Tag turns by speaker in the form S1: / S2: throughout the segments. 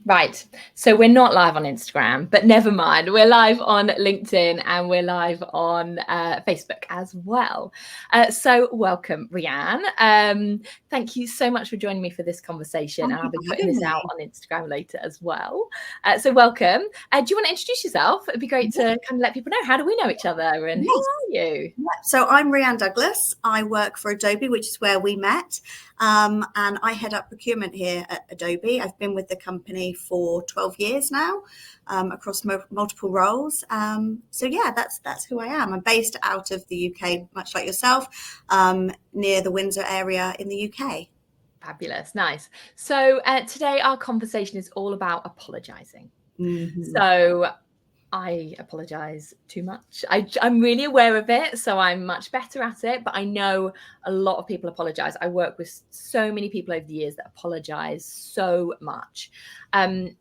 S1: Right. So we're not live on Instagram, but never mind. We're live on LinkedIn and we're live on Facebook as well. So welcome, Rianne. Thank you so much for joining me for this conversation. And I'll be putting this out on Instagram later as well. So welcome. Do you want to introduce yourself? It'd be great to kind of let people know, how do we know each other and who are you?
S2: So I'm Rianne Douglas. I work for Adobe, which is where we met. And I head up procurement here at Adobe. I've been with the company for 12 years now, across multiple roles. So yeah, that's who I am. I'm based out of the UK, much like yourself, near the Windsor area in the UK.
S1: Fabulous. Nice. So today our conversation is all about apologizing.
S2: Mm-hmm.
S1: So I apologize too much. I'm really aware of it, so I'm much better at it. But I know a lot of people apologize. I work with so many people over the years that apologize so much. And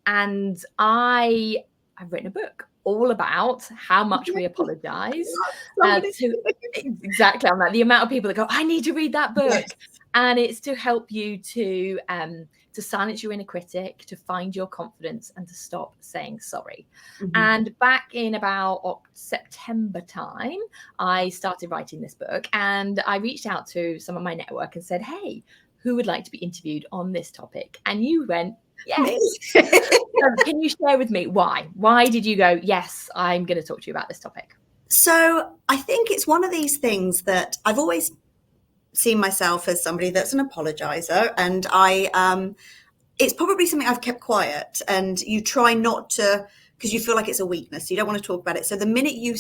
S1: I've written a book all about how much we apologize. Exactly. I'm like the amount of people that go, I need to read that book. Yes. And it's to help you to silence your inner critic, to find your confidence and to stop saying sorry. Mm-hmm. And back in about September time, I started writing this book and I reached out to some of my network and said, hey, who would like to be interviewed on this topic? And you went, yes. Can you share with me why? Why did you go, yes, I'm going to talk to you about this topic?
S2: So I think it's one of these things that I've always seen myself as somebody that's an apologizer, and it's probably something I've kept quiet, and you try not to, because you feel like it's a weakness. You don't want to talk about it. So the minute you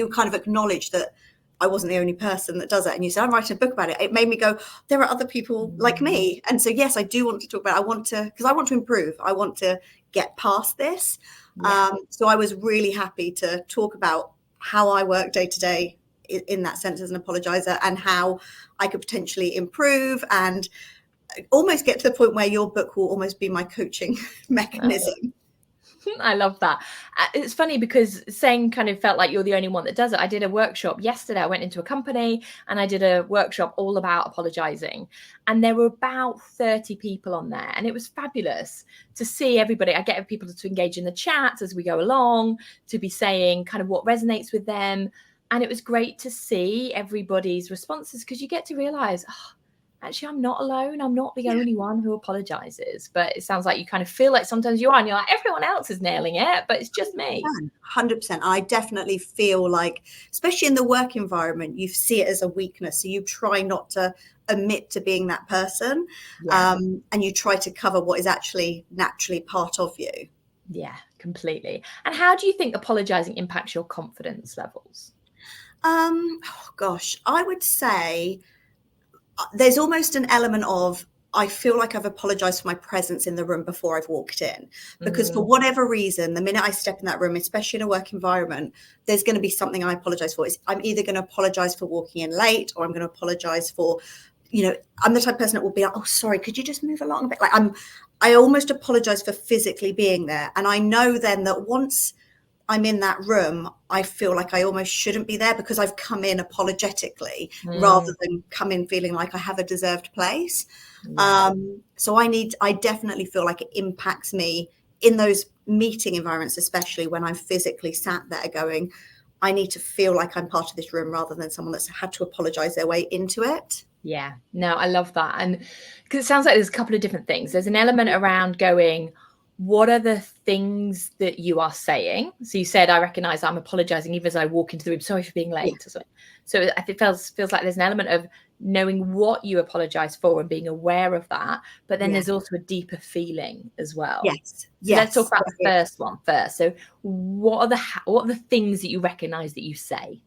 S2: kind of acknowledge that I wasn't the only person that does it, and you said, I'm writing a book about it, it made me go, there are other people like me. And so, yes, I do want to talk about it. Because I want to improve. I want to get past this. Yeah. So I was really happy to talk about how I work day to day in that sense as an apologizer, and how I could potentially improve and almost get to the point where your book will almost be my coaching mechanism.
S1: I love that. It's funny because saying kind of felt like you're the only one that does it. I did a workshop yesterday. I went into a company and I did a workshop all about apologizing. And there were about 30 people on there. And it was fabulous to see everybody. I get people to engage in the chat as we go along, to be saying kind of what resonates with them. And it was great to see everybody's responses, because you get to realize, actually, I'm not alone. I'm not the only one who apologizes. But it sounds like you kind of feel like sometimes you are, and you're like, everyone else is nailing it, but it's just me.
S2: 100%. I definitely feel like, especially in the work environment, you see it as a weakness. So you try not to admit to being that person, and you try to cover what is actually naturally part of you.
S1: Yeah, completely. And how do you think apologizing impacts your confidence levels?
S2: I would say there's almost an element of, I feel like I've apologized for my presence in the room before I've walked in, because for whatever reason, the minute I step in that room, especially in a work environment, there's going to be something I apologize for. I'm either going to apologize for walking in late, or I'm going to apologize for, I'm the type of person that will be like, oh, sorry, could you just move along a bit? Like I almost apologize for physically being there. And I know then that once I'm in that room, I feel like I almost shouldn't be there, because I've come in apologetically rather than come in feeling like I have a deserved place. So I definitely feel like it impacts me in those meeting environments, especially when I'm physically sat there going, I need to feel like I'm part of this room, rather than someone that's had to apologize their way into it.
S1: Yeah, no, I love that. And because it sounds like there's a couple of different things. There's an element around going, what are the things that you are saying? So you said, I recognize I'm apologizing even as I walk into the room. Sorry for being late. Yeah. So it feels like there's an element of knowing what you apologize for and being aware of that. But then there's also a deeper feeling as well.
S2: Yes.
S1: So let's talk about the first one first. So what are the things that you recognize that you say?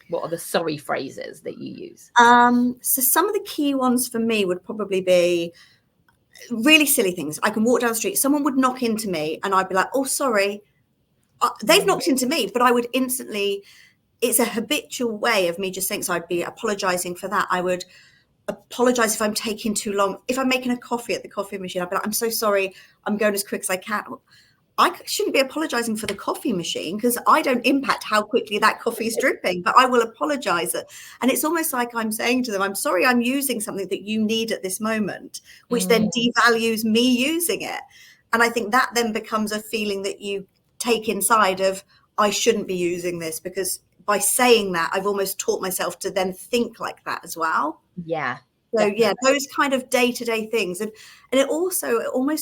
S1: What are the sorry phrases that you use?
S2: So some of the key ones for me would probably be really silly things. I can walk down the street, someone would knock into me, and I'd be like, oh, sorry. They've knocked into me, but I would instantly, it's a habitual way of me just saying, so I'd be apologizing for that. I would apologize if I'm taking too long. If I'm making a coffee at the coffee machine, I'd be like, I'm so sorry, I'm going as quick as I can. I shouldn't be apologizing for the coffee machine, because I don't impact how quickly that coffee is dripping, but I will apologize. And it's almost like I'm saying to them, I'm sorry I'm using something that you need at this moment, which then devalues me using it. And I think that then becomes a feeling that you take inside of, I shouldn't be using this, because by saying that, I've almost taught myself to then think like that as well.
S1: Yeah.
S2: So
S1: Definitely.
S2: yeah, those kind of day-to-day things. And it almost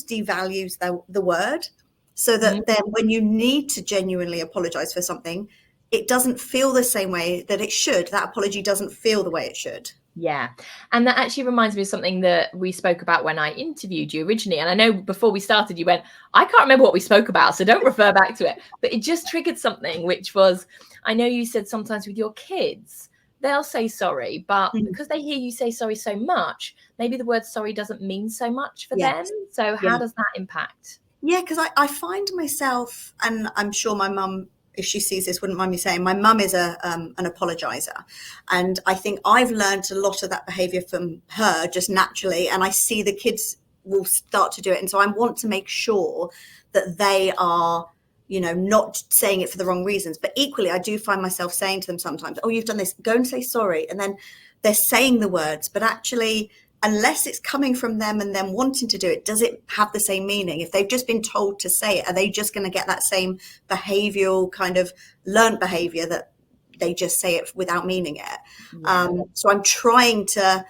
S2: devalues the word, so that then when you need to genuinely apologize for something, it doesn't feel the same way that it should. That apology doesn't feel the way it should.
S1: Yeah. And that actually reminds me of something that we spoke about when I interviewed you originally. And I know before we started, you went, I can't remember what we spoke about, so don't refer back to it. But it just triggered something, which was, I know you said sometimes with your kids, they'll say sorry, but because they hear you say sorry so much, maybe the word sorry doesn't mean so much for them. So how does that impact?
S2: Yeah, because I find myself, and I'm sure my mum, if she sees this, wouldn't mind me saying, my mum is an apologizer. And I think I've learned a lot of that behavior from her just naturally. And I see the kids will start to do it. And so I want to make sure that they are, not saying it for the wrong reasons. But equally, I do find myself saying to them sometimes, oh, you've done this, go and say sorry. And then they're saying the words, but actually, unless it's coming from them and them wanting to do it, does it have the same meaning? If they've just been told to say it, are they just going to get that same behavioral kind of learned behavior that they just say it without meaning it? Yeah. So I'm trying to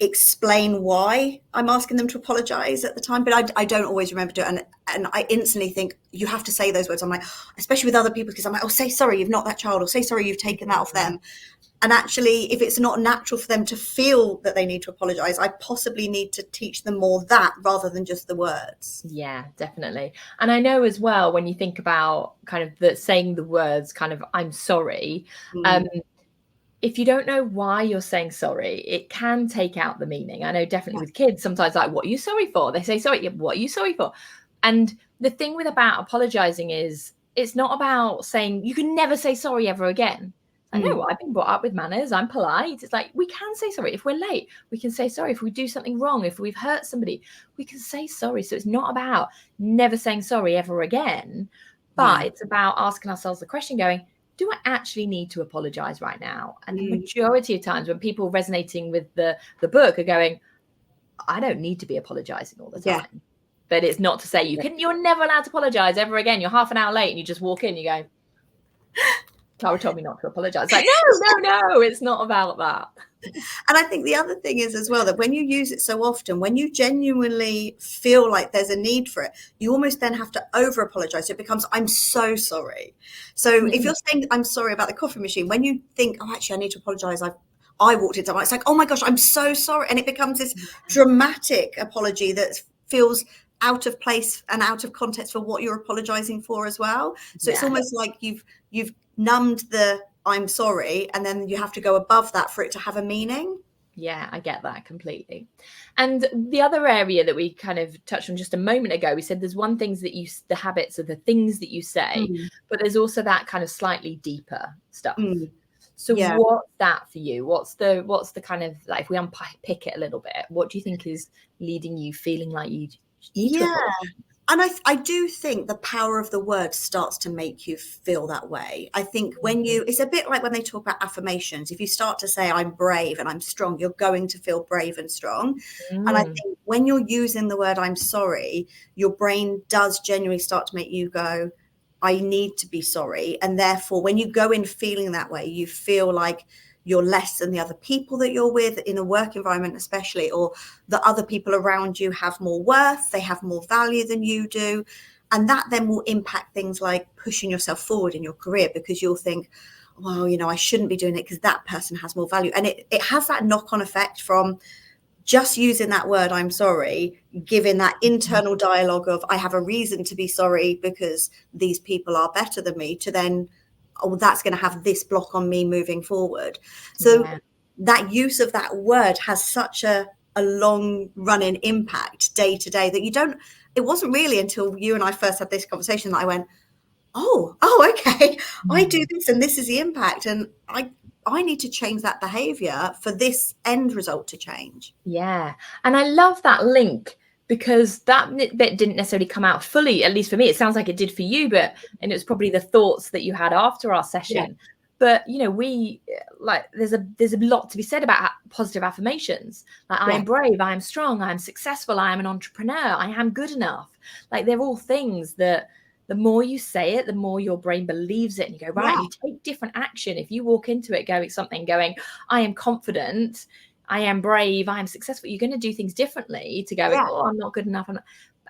S2: explain why I'm asking them to apologize at the time, but I don't always remember to do it. And I instantly think, you have to say those words. I'm like, especially with other people, because I'm like, oh, say sorry, you've not that child, or say sorry, you've taken that off them. And actually, if it's not natural for them to feel that they need to apologize, I possibly need to teach them more that rather than just the words.
S1: Yeah, definitely. And I know as well, when you think about kind of saying the words kind of, I'm sorry, if you don't know why you're saying sorry, it can take out the meaning. I know definitely with kids, sometimes like, what are you sorry for? They say, sorry, what are you sorry for? And the thing about apologizing is, it's not about saying, you can never say sorry ever again. I know I've been brought up with manners. I'm polite. It's like, we can say sorry. If we're late, we can say sorry. If we do something wrong, if we've hurt somebody, we can say sorry. So it's not about never saying sorry ever again, but it's about asking ourselves the question going, do I actually need to apologize right now? And the majority of times when people resonating with the book are going, I don't need to be apologizing all the time. Yeah. But it's not to say you're never allowed to apologize ever again. You're half an hour late and you just walk in, you go, Clara told me not to apologize. Like, no, it's not about that.
S2: And I think the other thing is as well, that when you use it so often, when you genuinely feel like there's a need for it, you almost then have to over apologize. It becomes, I'm so sorry. So if you're saying I'm sorry about the coffee machine, when you think, oh, actually, I need to apologize, I walked into someone, it's like, oh my gosh, I'm so sorry. And it becomes this dramatic apology that feels out of place and out of context for what you're apologizing for as well. So it's almost like you've numbed the I'm sorry, and then you have to go above that for it to have a meaning.
S1: Yeah, I get that completely. And the other area that we kind of touched on just a moment ago, we said there's one things that the habits are the things that you say, but there's also that kind of slightly deeper stuff. So what's that for you? What's the kind of, like, if we unpick it a little bit, what do you think is leading you feeling like you need to apologize?
S2: And I do think the power of the word starts to make you feel that way. I think when it's a bit like when they talk about affirmations. If you start to say, I'm brave and I'm strong, you're going to feel brave and strong. And I think when you're using the word I'm sorry, your brain does genuinely start to make you go, I need to be sorry. And therefore, when you go in feeling that way, you feel like you're less than the other people that you're with in a work environment, especially, or the other people around you have more worth, they have more value than you do. And that then will impact things like pushing yourself forward in your career, because you'll think, well, I shouldn't be doing it because that person has more value. And it has that knock-on effect from just using that word, I'm sorry, giving that internal dialogue of, I have a reason to be sorry because these people are better than me, to then, oh, that's going to have this block on me moving forward. So that use of that word has such a long running impact day to day that it wasn't really until you and I first had this conversation that I went, oh, okay, I do this and this is the impact. And I need to change that behavior for this end result to change.
S1: Yeah. And I love that link, because that bit didn't necessarily come out fully, at least for me. It sounds like it did for you, and it was probably the thoughts that you had after our session. But we like there's a lot to be said about positive affirmations. Like, I am brave, I am strong, I am successful, I am an entrepreneur, I am good enough. Like, they're all things that the more you say it, the more your brain believes it, and you go, right, and you take different action. If you walk into it going, I am confident, I am brave, I am successful, you're going to do things differently to go, oh, I'm not good enough.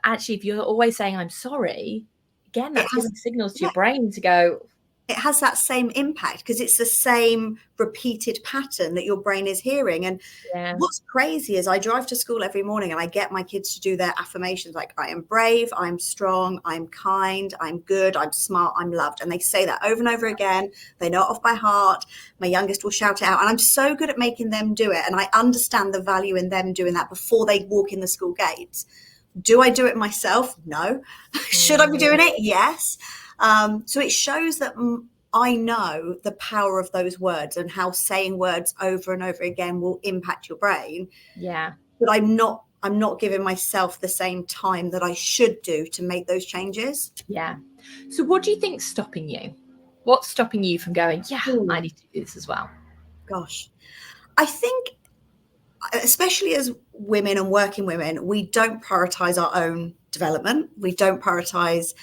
S1: Actually, if you're always saying I'm sorry, again, that's giving signals to your brain to go.
S2: It has that same impact because it's the same repeated pattern that your brain is hearing. And what's crazy is I drive to school every morning and I get my kids to do their affirmations like, I am brave, I'm strong, I'm kind, I'm good, I'm smart, I'm loved. And they say that over and over again. They know it off by heart. My youngest will shout it out. And I'm so good at making them do it. And I understand the value in them doing that before they walk in the school gates. Do I do it myself? No. Should I be doing it? Yes. So it shows that I know the power of those words and how saying words over and over again will impact your brain.
S1: Yeah.
S2: But I'm not giving myself the same time that I should do to make those changes.
S1: Yeah. So what do you think's stopping you? What's stopping you from going, I need to do this as well?
S2: Gosh, I think, especially as women and working women, we don't prioritize our own development. We don't prioritize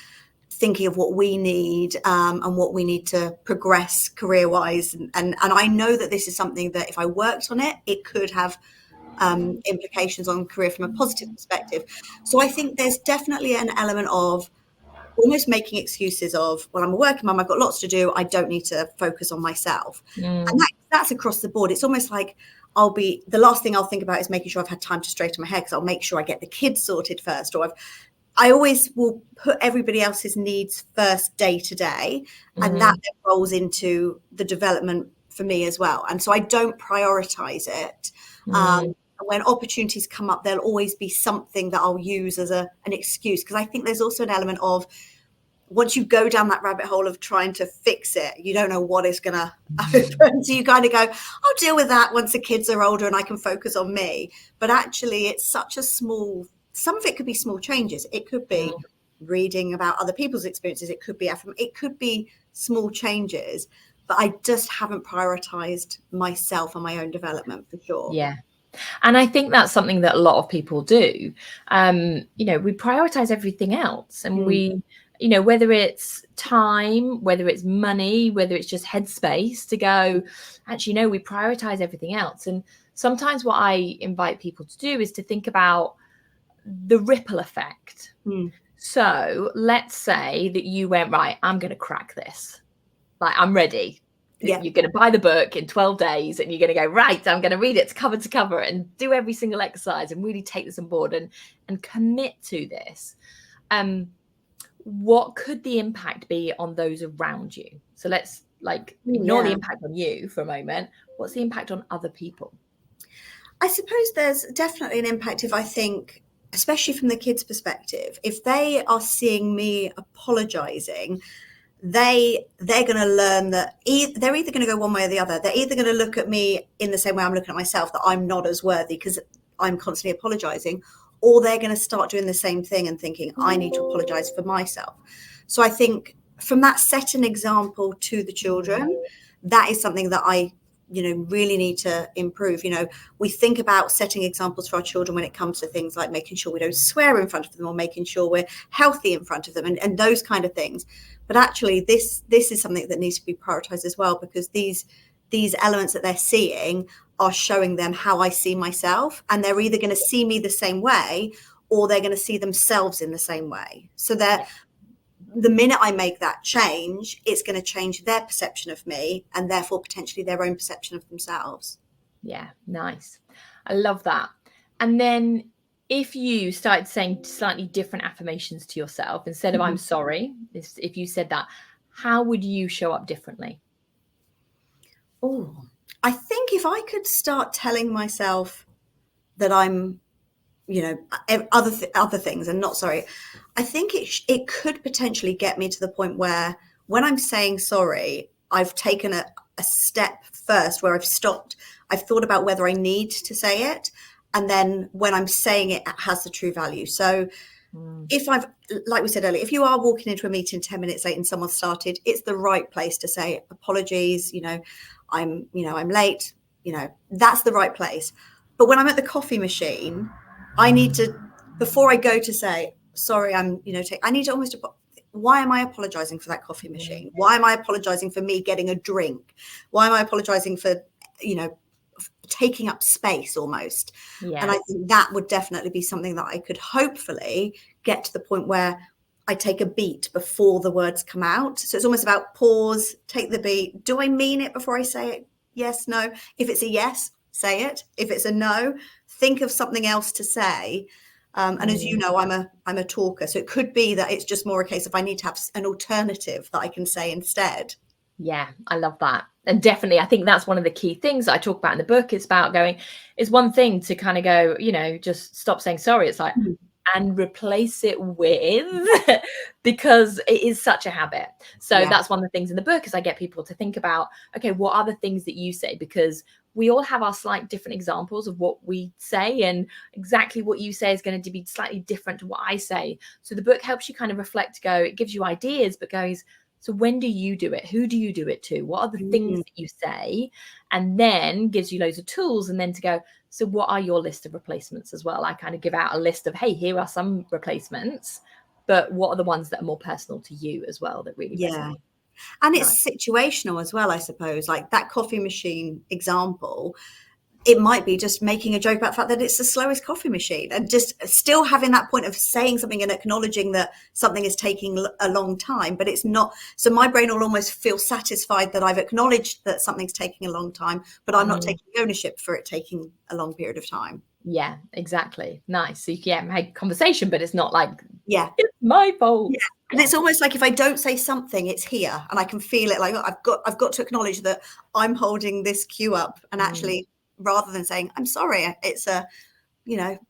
S2: thinking of what we need and what we need to progress career-wise. And I know that this is something that if I worked on it, it could have implications on career from a positive perspective. So I think there's definitely an element of almost making excuses of, well, I'm a working mum, I've got lots to do, I don't need to focus on myself. And that's across the board. It's almost like the last thing I'll think about is making sure I've had time to straighten my hair because I'll make sure I get the kids sorted first, or I always will put everybody else's needs first day to day, and that then rolls into the development for me as well. And so I don't prioritize it. When opportunities come up, there'll always be something that I'll use as an excuse, because I think there's also an element of once you go down that rabbit hole of trying to fix it, you don't know what is going to happen. So you kind of go, I'll deal with that once the kids are older and I can focus on me. But actually, it's such a some of it could be small changes. It could be reading about other people's experiences. It could be small changes, but I just haven't prioritized myself and my own development for sure.
S1: Yeah. And I think that's something that a lot of people do. We prioritize everything else, and we, whether it's time, whether it's money, whether it's just headspace to go, actually, no, we prioritize everything else. And sometimes what I invite people to do is to think about the ripple effect. So let's say that you went, right, I'm going to crack this. Like, I'm ready. Yeah. You're going to buy the book in 12 days and you're going to go, right, I'm going to read it to cover and do every single exercise and really take this on board and commit to this. What could the impact be on those around you? So let's ignore the impact on you for a moment. What's the impact on other people?
S2: I suppose there's definitely an impact if I think, especially from the kids' perspective, if they are seeing me apologizing, they're going to learn that they're either going to go one way or the other. They're either going to look at me in the same way I'm looking at myself, that I'm not as worthy because I'm constantly apologizing, or they're going to start doing the same thing and thinking I need to apologize for myself. So I think from that, set an example to the children. That is something that I really need to improve. We think about setting examples for our children when it comes to things like making sure we don't swear in front of them or making sure we're healthy in front of them and those kind of things. But actually, this is something that needs to be prioritized as well, because these elements that they're seeing are showing them how I see myself, and they're either going to see me the same way or they're going to see themselves in the same way. So that the minute I make that change, it's going to change their perception of me and therefore potentially their own perception of themselves.
S1: Yeah, nice. I love that. And then if you started saying slightly different affirmations to yourself, instead of I'm sorry, if you said that, how would you show up differently?
S2: Oh, I think if I could start telling myself that I'm, other things and not sorry, I think it could potentially get me to the point where when I'm saying sorry, I've taken a step first where I've stopped. I've thought about whether I need to say it. And then when I'm saying it, it has the true value. So If like we said earlier, if you are walking into a meeting 10 minutes late and someone started, it's the right place to say apologies, I'm late, that's the right place. But when I'm at the coffee machine, I need to, before I go to say, sorry, I need to almost, why am I apologizing for that coffee machine? Why am I apologizing for me getting a drink? Why am I apologizing for, taking up space almost?
S1: Yeah.
S2: And I think that would definitely be something that I could hopefully get to the point where I take a beat before the words come out. So it's almost about pause, take the beat. Do I mean it before I say it? Yes, no. If it's a yes, say it. If it's a no, think of something else to say. And as you know, I'm a talker. So it could be that it's just more a case of I need to have an alternative that I can say instead.
S1: Yeah, I love that. And definitely, I think that's one of the key things I talk about in the book. It's about it's one thing to kind of go, just stop saying sorry. It's like, and replace it with, because it is such a habit. So that's one of the things in the book is I get people to think about, okay, what are the things that you say? Because we all have our slight different examples of what we say, and exactly what you say is going to be slightly different to what I say. So the book helps you kind of reflect, it gives you ideas, but goes, so when do you do it? Who do you do it to? What are the things that you say? And then gives you loads of tools. And then to go, so what are your list of replacements as well? I kind of give out a list of, hey, here are some replacements, but what are the ones that are more personal to you as well that really resonate?
S2: And it's situational as well, I suppose. Like that coffee machine example, it might be just making a joke about the fact that it's the slowest coffee machine, and just still having that point of saying something and acknowledging that something is taking a long time, but it's not. So my brain will almost feel satisfied that I've acknowledged that something's taking a long time, but I'm not taking ownership for it taking a long period of time.
S1: Yeah, exactly. Nice. So you can have a conversation, but it's not like,
S2: it's
S1: my fault.
S2: Yeah. And it's almost like if I don't say something, it's here and I can feel it. Like, I've got to acknowledge that I'm holding this cue up, and actually, rather than saying, I'm sorry, it's a,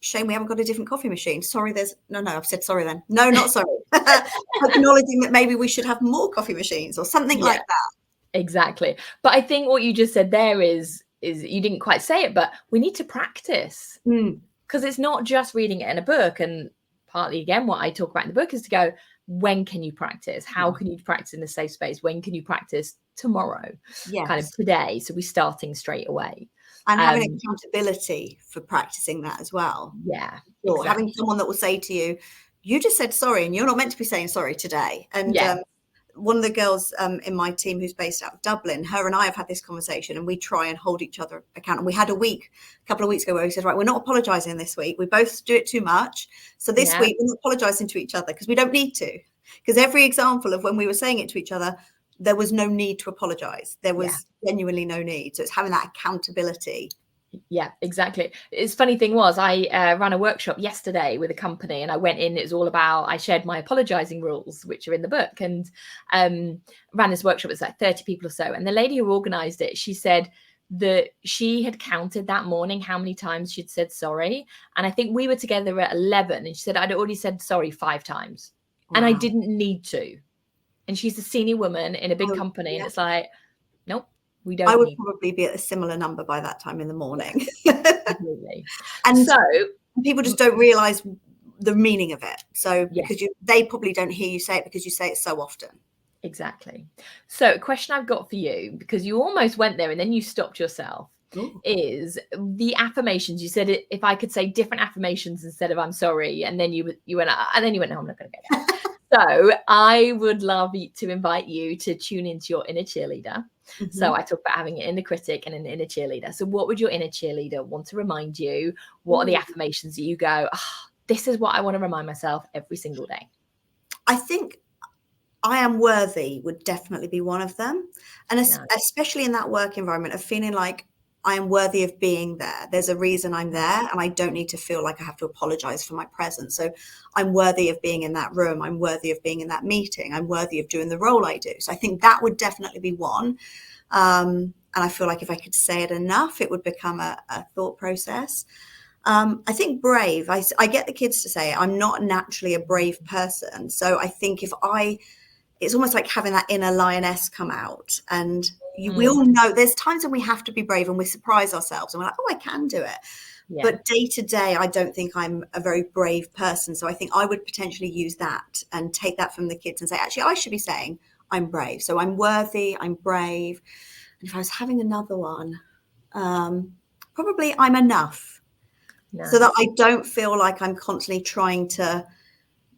S2: shame we haven't got a different coffee machine. Sorry, I've said sorry then. No, not sorry. Acknowledging that maybe we should have more coffee machines or something like that.
S1: Exactly. But I think what you just said there is you didn't quite say it, but we need to practice, because it's not just reading it in a book. And partly, again, what I talk about in the book is to go, when can you practice? How can you practice in a safe space? When can you practice tomorrow? Kind of today. So we're starting straight away.
S2: And having accountability for practicing that as well.
S1: Yeah.
S2: Or having someone that will say to you, you just said sorry and you're not meant to be saying sorry today. And one of the girls in my team who's based out of Dublin, her and I have had this conversation, and we try and hold each other accountable. We had a couple of weeks ago where we said, right, we're not apologizing this week. We both do it too much. So this week we're not apologizing to each other because we don't need to. Because every example of when we were saying it to each other, there was no need to apologize. There was genuinely no need. So it's having that accountability.
S1: Yeah, exactly. It's funny thing was I ran a workshop yesterday with a company, and I went in, it was all about, I shared my apologizing rules, which are in the book, and ran this workshop. It's like 30 people or so. And the lady who organized it, she said that she had counted that morning how many times she'd said sorry. And I think we were together at 11, and she said, I'd already said sorry 5 times. Wow. And I didn't need to. And she's a senior woman in a big company. And it's like, nope.
S2: I would probably be at a similar number by that time in the morning.
S1: Absolutely.
S2: And so people just don't realize the meaning of it. So because they probably don't hear you say it because you say it so often.
S1: Exactly. So a question I've got for you, because you almost went there and then you stopped yourself, is the affirmations. You said, if I could say different affirmations instead of I'm sorry, and then you went, and then you went, no, I'm not going to go there. So I would love to invite you to tune into your inner cheerleader. So I talk about having an inner critic and an inner cheerleader. So what would your inner cheerleader want to remind you? What are the affirmations that you go, this is what I want to remind myself every single day?
S2: I think I am worthy would definitely be one of them. And especially in that work environment of feeling like I am worthy of being there. There's a reason I'm there, and I don't need to feel like I have to apologize for my presence. So I'm worthy of being in that room. I'm worthy of being in that meeting. I'm worthy of doing the role I do. So I think that would definitely be one. And I feel like if I could say it enough, it would become a thought process. I think brave. I get the kids to say it. I'm not naturally a brave person. So I think it's almost like having that inner lioness come out. And we all know there's times when we have to be brave and we surprise ourselves and we're like, oh, I can do it. But day to day, I don't think I'm a very brave person. So I think I would potentially use that and take that from the kids and say, actually, I should be saying I'm brave. So I'm worthy, I'm brave. And if I was having another one, probably I'm enough.
S1: Nice.
S2: So that I don't feel like I'm constantly trying to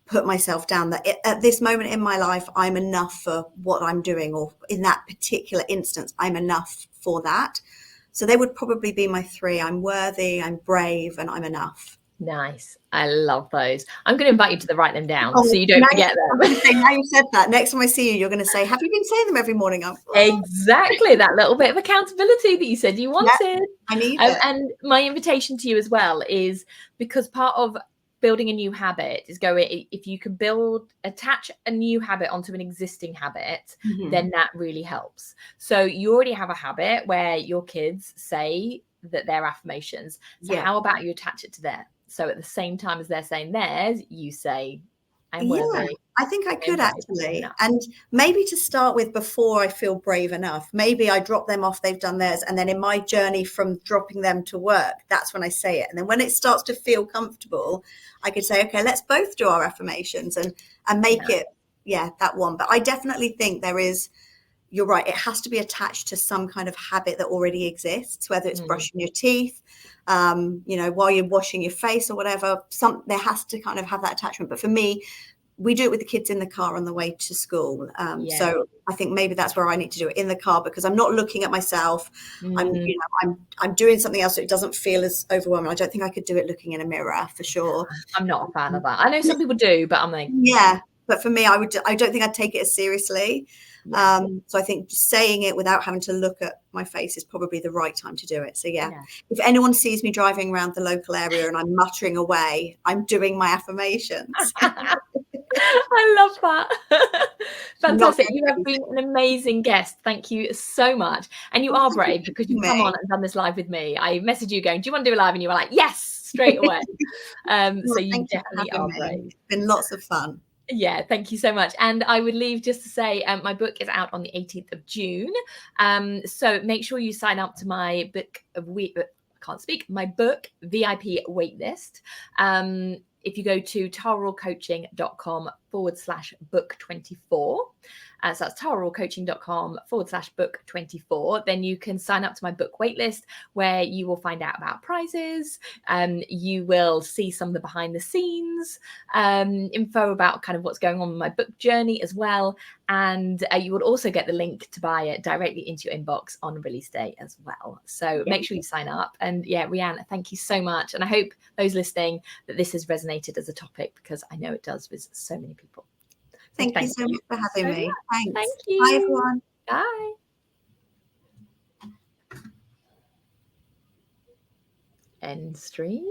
S2: put myself down, that at this moment in my life, I'm enough for what I'm doing, or in that particular instance, I'm enough for that. So they would probably be my three. I'm worthy, I'm brave, and I'm enough.
S1: Nice. I love those. I'm going to invite you to write them down so you don't forget them.
S2: Now you said that. Next time I see you, you're going to say, have you been saying them every morning?
S1: Exactly. That little bit of accountability that you said you wanted.
S2: Yeah, I need it.
S1: And my invitation to you as well is, because part of building a new habit is if you can attach a new habit onto an existing habit, then that really helps. So you already have a habit where your kids say that they're affirmations. So how about you attach it to theirs? So at the same time as they're saying theirs, you say, I'm worthy.
S2: I think I could actually. And maybe to start with, before I feel brave enough, maybe I drop them off, they've done theirs. And then in my journey from dropping them to work, that's when I say it. And then when it starts to feel comfortable, I could say, okay, let's both do our affirmations and make it, that one. But I definitely think you're right, it has to be attached to some kind of habit that already exists, whether it's brushing your teeth, while you're washing your face or whatever. There has to kind of have that attachment. But for me, we do it with the kids in the car on the way to school. So I think maybe that's where I need to do it, in the car, because I'm not looking at myself. I'm doing something else, so it doesn't feel as overwhelming. I don't think I could do it looking in a mirror, for sure.
S1: I'm not a fan of that. I know some people do, but I'm like,
S2: but for me, I don't think I'd take it as seriously. So I think just saying it without having to look at my face is probably the right time to do it. So if anyone sees me driving around the local area and I'm muttering away, I'm doing my affirmations.
S1: I love that. Fantastic. You have been an amazing guest. Thank you so much. And you are brave, because you've come on and done this live with me. I messaged you going, do you want to do a live? And you were like, yes, straight away. So you definitely are brave.
S2: It's been lots of fun.
S1: Yeah, thank you so much. And I would leave just to say, my book is out on the 18th of June. So make sure you sign up to my my book VIP waitlist. If you go to tararawcoaching.com/book24, so that's tararawcoaching.com/book24, then you can sign up to my book waitlist, where you will find out about prizes. You will see some of the behind the scenes info about kind of what's going on with my book journey as well. And you would also get the link to buy it directly into your inbox on release day as well. So make sure you sign up. And Rhian, thank you so much. And I hope those listening that this has resonated as a topic, because I know it does with so many people.
S2: Thank you so much for having me. Thanks.
S1: Thank you.
S2: Bye, everyone.
S1: Bye. End stream.